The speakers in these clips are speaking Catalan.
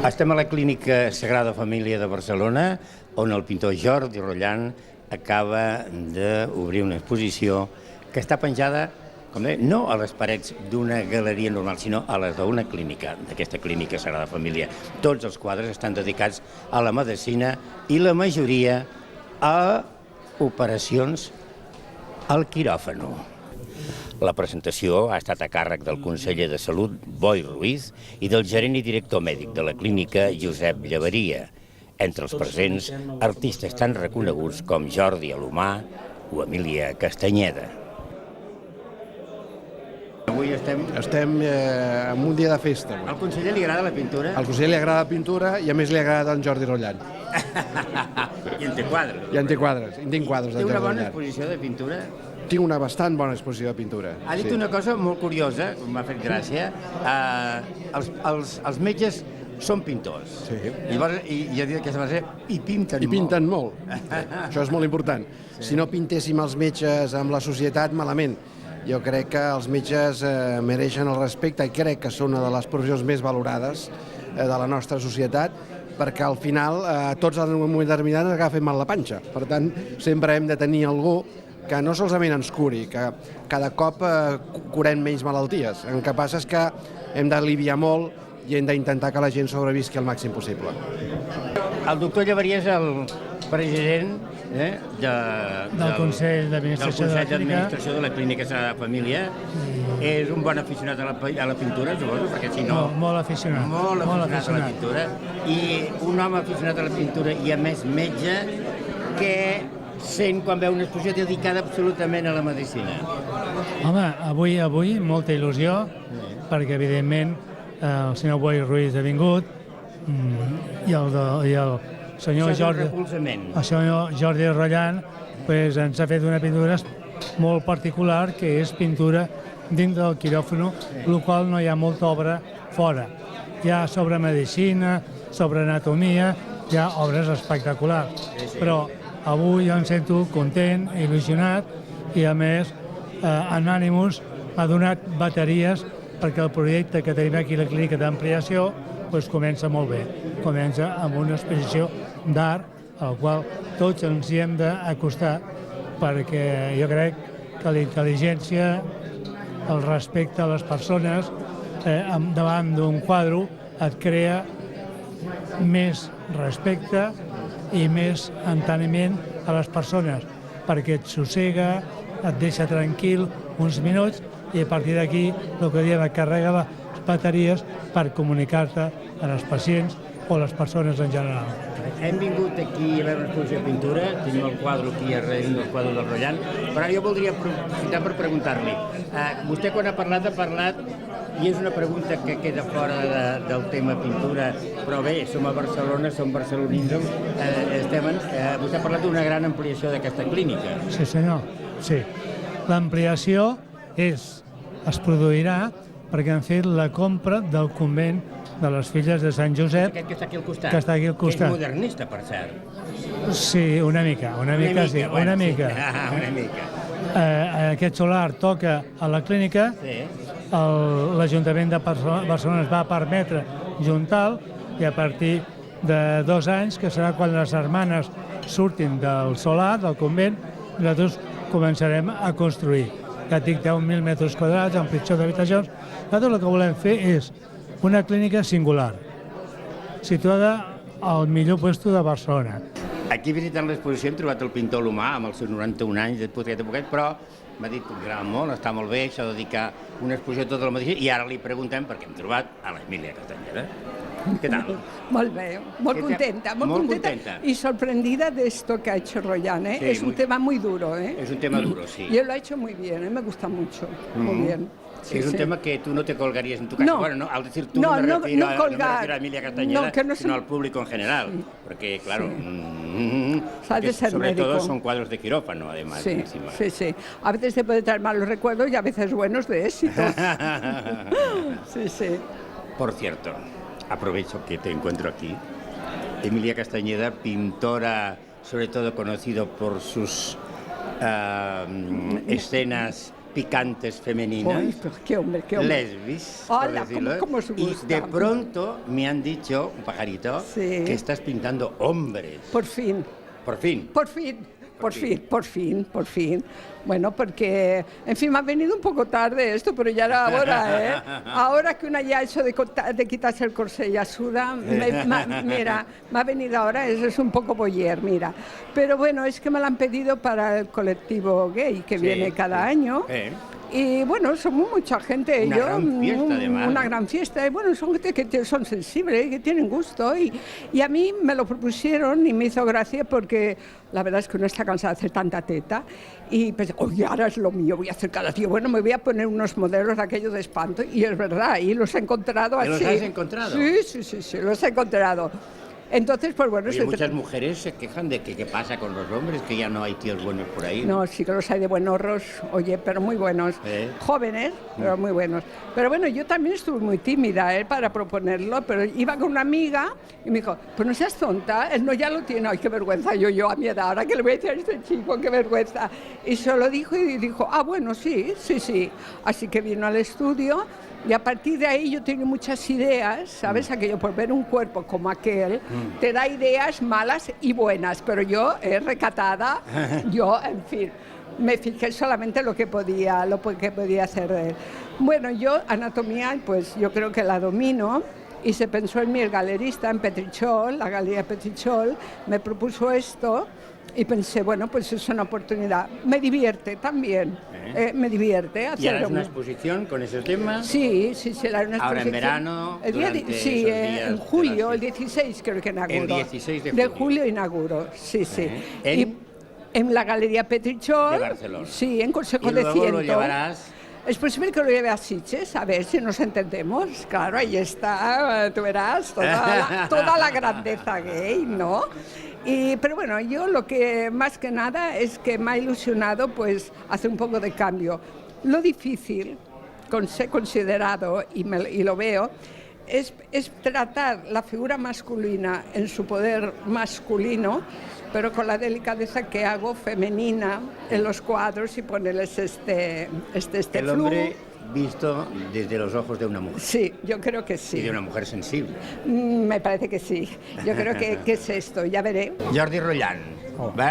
Estem a la Clínica Sagrada Família de Barcelona, on el pintor Jordi Roldán acaba d'obrir una exposició que està penjada, com deia, no a les parets d'una galeria normal, sinó a les d'una clínica, d'aquesta Clínica Sagrada Família. Tots els quadres estan dedicats a la medicina i la majoria a operacions al quiròfano. La presentació ha estat a càrrec del conseller de Salut, Boi Ruiz, i del gerent i director mèdic de la clínica, Josep Llaveria. Entre els presents, artistes tan reconeguts com Jordi Alomà o Emília Castanyeda. Avui Estem en un dia de festa. Al conseller li agrada la pintura? Al conseller li agrada la pintura i a més li agrada en Jordi Roldán. I en té quadres. I en té quadres, en tinc quadres de Té Jordi una bona Roldán. exposició de pintura? Tinc una bastant bona exposició de pintura. Ha dit una cosa molt curiosa, que m'ha fet gràcia. Els metges són pintors. Sí. I ha dit aquesta frase, i pinten molt. I pinten molt. Això és molt important. Si no pintéssim els metges amb la societat, malament. Jo crec que els metges mereixen el respecte i crec que són una de les professions més valorades de la nostra societat, perquè al final tots en un moment determinat ens agafen mal la panxa. Per tant, sempre hem de tenir algú que no solament ens curi, que cada cop curem menys malalties. El que passa és que hem d'aliviar molt i hem d'intentar que la gent sobrevisqui el màxim possible. El doctor Llaveria és el president del Consell d'Administració de la Clínica Sagrada Família. És un bon aficionat a la pintura, suposo, perquè si no... Molt aficionat. Molt aficionat a la pintura. I un home aficionat a la pintura i a més metge que sent quan veu una exposició dedicada absolutament a la medicina. Home, avui molta il·lusió, perquè evidentment el senyor Boi Ruiz ha vingut i el senyor Jordi Roldán ens ha fet una pintura molt particular, que és pintura dins del quiròfano, el qual no hi ha molta obra fora. Hi ha sobre medicina, sobre anatomia, hi ha obres espectaculars, però avui jo em sento content, il·lusionat i, a més, en Animus m'ha donat bateries perquè el projecte que tenim aquí a la clínica d'ampliació comença molt bé. Comença amb una exposició d'art al qual tots ens hi hem d'acostar, perquè jo crec que la intel·ligència, el respecte a les persones davant d'un quadre et crea més respecte i més enteniment a les persones, perquè et sossega, et deixa tranquil uns minuts i a partir d'aquí el que diem et carrega les bateries per comunicar-te a els pacients o les persones en general. Hem vingut aquí a veure una exposició de pintura, tenim el quadre aquí a darrere del quadre del Roldán, però jo voldria aprofitar per preguntar-li. Vostè quan ha parlat, i és una pregunta que queda fora del tema pintura, però bé, som a Barcelona, som barcelonins, vostè ha parlat d'una gran ampliació d'aquesta clínica. Sí, senyor, sí. L'ampliació es produirà perquè han fet la compra del convent de les filles de Sant Josep. Aquest que està aquí al costat. Que està aquí al costat. Que és modernista, per cert. Sí, una mica. Una mica. Aquest solar toca a la clínica. Sí. L'Ajuntament de Barcelona es va permetre juntar i a partir de 2 anys, que serà quan les germanes surtin del solar, del convent, nosaltres començarem a construir. Ja dic, 10.000 metres quadrats, ampliació d'habitacions. Nosaltres el que volem fer és una clínica singular, situada al millor lloc de Barcelona. Aquí visitant l'exposició hem trobat el pintor Alomà amb els seus 91 anys de poquet a poquet, però m'ha dit que agrada molt, està molt bé, això de dedicar una exposició a tota la medicina, i ara li preguntem perquè hem trobat a l'Emília Castanyeda. ¿Qué tal? Molt bé, molt contenta y sorprendida de esto que ha hecho Roldán, ¿eh? Sí, es un tema muy duro, ¿eh? Es un tema duro, sí. Y él lo ha hecho muy bien, me gusta mucho, muy bien. Sí, es un tema que tú no te colgarías en tu casa. No. Bueno, no, al decir tú no me refiero a Emília Castanyeda, sino al público en general. Sí. Porque, claro, sobre todo son cuadros de quirófano, además. Sí. A veces te puede traer malos recuerdos y a veces buenos de éxito. Sí. Por cierto, aprovecho que te encuentro aquí. Emília Castanyeda, pintora, sobre todo conocido por sus escenas picantes femeninas, qué hombre. lesbis, Hola, por decirlo, ¿cómo os y gusta? de pronto me han dicho, un pajarito, que estás pintando hombres. Por fin. Por fin. Por fin. Bueno, porque, en fin, me ha venido un poco tarde esto, pero ya era hora, ¿eh? Ahora que una ya ha hecho de quitarse el corsé ya suda, mira, me ha venido ahora, eso es un poco boyer, mira. Pero bueno, es que me lo han pedido para el colectivo gay, que viene cada año. Y bueno, somos mucha gente. Una gran fiesta, además. Una gran fiesta. Y bueno, son gente que son sensibles, que tienen gusto. Y a mí me lo propusieron y me hizo gracia porque la verdad es que uno está cansado de hacer tanta teta. Y pensé, oye, ahora es lo mío, voy a hacer cada día. Bueno, me voy a poner unos modelos de aquello de espanto. Y es verdad, y los he encontrado así. ¿Los has encontrado? Sí, los he encontrado. Entonces, pues bueno... Oye, muchas mujeres se quejan de que qué pasa con los hombres, que ya no hay tíos buenos por ahí. No, sí que los hay de buenorros, oye, pero muy buenos. Jóvenes, pero muy buenos. Pero bueno, yo también estuve muy tímida para proponerlo, pero iba con una amiga y me dijo, pues no seas tonta, él no ya lo tiene. Ay, qué vergüenza, yo a mi edad, ahora que le voy a decir a este chico, qué vergüenza. Y se lo dijo y dijo, bueno, sí. Así que vino al estudio. Y a partir de ahí yo tengo muchas ideas, ¿sabes? Aquello por ver un cuerpo como aquel, te da ideas malas y buenas, pero yo, recatada, yo, en fin, me fijé solamente lo que podía hacer de él. Bueno, yo, anatomía, pues yo creo que la domino, y se pensó en mí el galerista, en Petrichol, la Galería Petrichol, me propuso esto, y pensé, bueno, pues es una oportunidad. Me divierte también, me divierte hacerlo. ¿Y harás una exposición con ese tema? Sí, hará una exposición. Ahora en verano, en julio, el 16 creo que inauguro. El 16 de julio. De julio inauguro, sí. En la Galería Petrichol. De Barcelona. Sí, en Consejo y de luego Ciento. Lo llevarás... Es posible que lo lleve a Sitges, a ver si nos entendemos. Claro, ahí está, tú verás, toda la grandeza gay, ¿no? Pero bueno, yo lo que más que nada es que me ha ilusionado pues hacer un poco de cambio. Lo difícil, considerado, y lo veo, es tratar la figura masculina en su poder masculino, pero con la delicadeza que hago femenina en los cuadros y ponerles este El hombre visto desde los ojos de una mujer. Sí, yo creo que sí. Y de una mujer sensible. Me parece que sí. Yo creo que es esto, ja veré. Jordi Rotllan,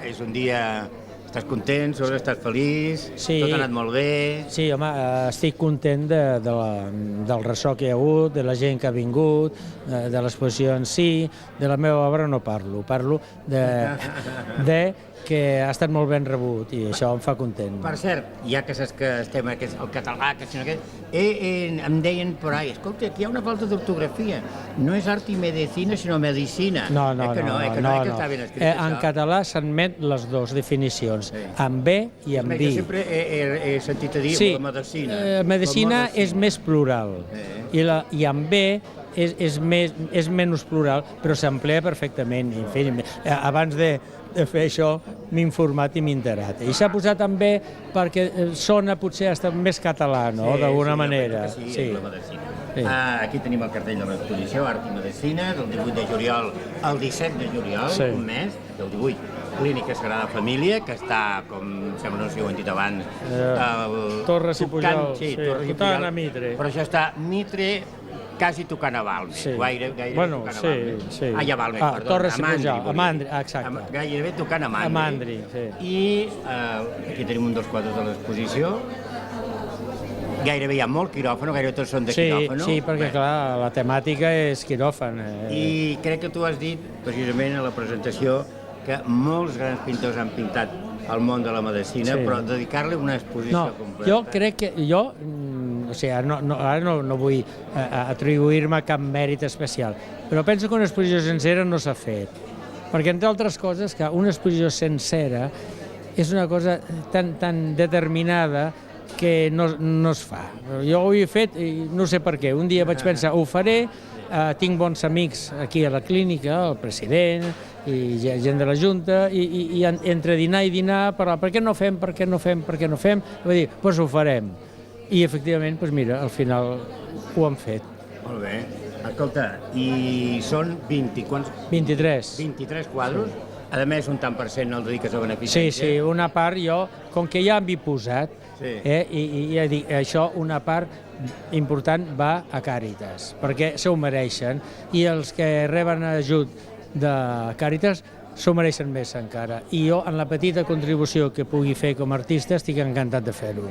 és un dia... Estàs content, estàs feliç, tot ha anat molt bé... Sí, home, estic content del ressò que hi ha hagut, de la gent que ha vingut, de l'exposició en si, de la meva obra no parlo de que ha estat molt ben rebut i això em fa content. Per cert, ja que saps que estem al català, que sinó que em deien por ahí, escolta, aquí hi ha una falta d'ortografia, no és art i medicina, sinó medicina. No, que està ben escrit això. En català s'admet les dues definicions, amb B i amb vi. Jo sempre he sentit a dir la medicina. Medicina és més plural i amb B és menys plural, però s'emplea perfectament. En fi, abans de fer això m'he informat i m'he enterat. I s'ha posat també perquè sona potser hasta més català, no?, d'alguna manera. Sí, la medicina. Aquí tenim el cartell de l'exposició, Art i Medicina, del 18 de juliol al 17 de juliol, un mes, del 18. Clínica Sagrada Família, que està, com sembla, no sé si ho hem dit abans, Torres i Pujol, tocant a Mitre. Però això està Mitre quasi tocant a Balmes, gairebé tocant a Balmes. A Balmes, perdó, Torres i Pujol, a Mandri, exacte. Gairebé tocant a Mandri. A Mandri, sí. I aquí tenim un dels quadres de l'exposició. Gairebé hi ha molt quiròfano, gairebé tots són de quiròfano. Sí, perquè clar, la temàtica és quiròfan. I crec que tu has dit, precisament a la presentació, que molts grans pintors han pintat el món de la medicina, però dedicar-li una exposició completa... Jo crec que... O sigui, ara no vull atribuir-me cap mèrit especial, però penso que una exposició sencera no s'ha fet. Perquè, entre altres coses, que una exposició sencera és una cosa tan determinada que no es fa. Jo ho he fet i no sé per què. Un dia vaig pensar, ho faré, tinc bons amics aquí a la clínica, el president i gent de la Junta, i entre dinar i dinar parlar, per què no fem, vaig dir, doncs ho farem. I efectivament, doncs mira, al final ho hem fet. Molt bé. Escolta, i són 23 quadros? A més, un tant per cent el dediques a beneficència? Sí, una part jo, com que ja m'hi he posat, I ja dic, això una part important va a Càritas, perquè s'ho mereixen, i els que reben ajut de Càritas s'ho mereixen més encara. I jo, en la petita contribució que pugui fer com a artista, estic encantat de fer-ho.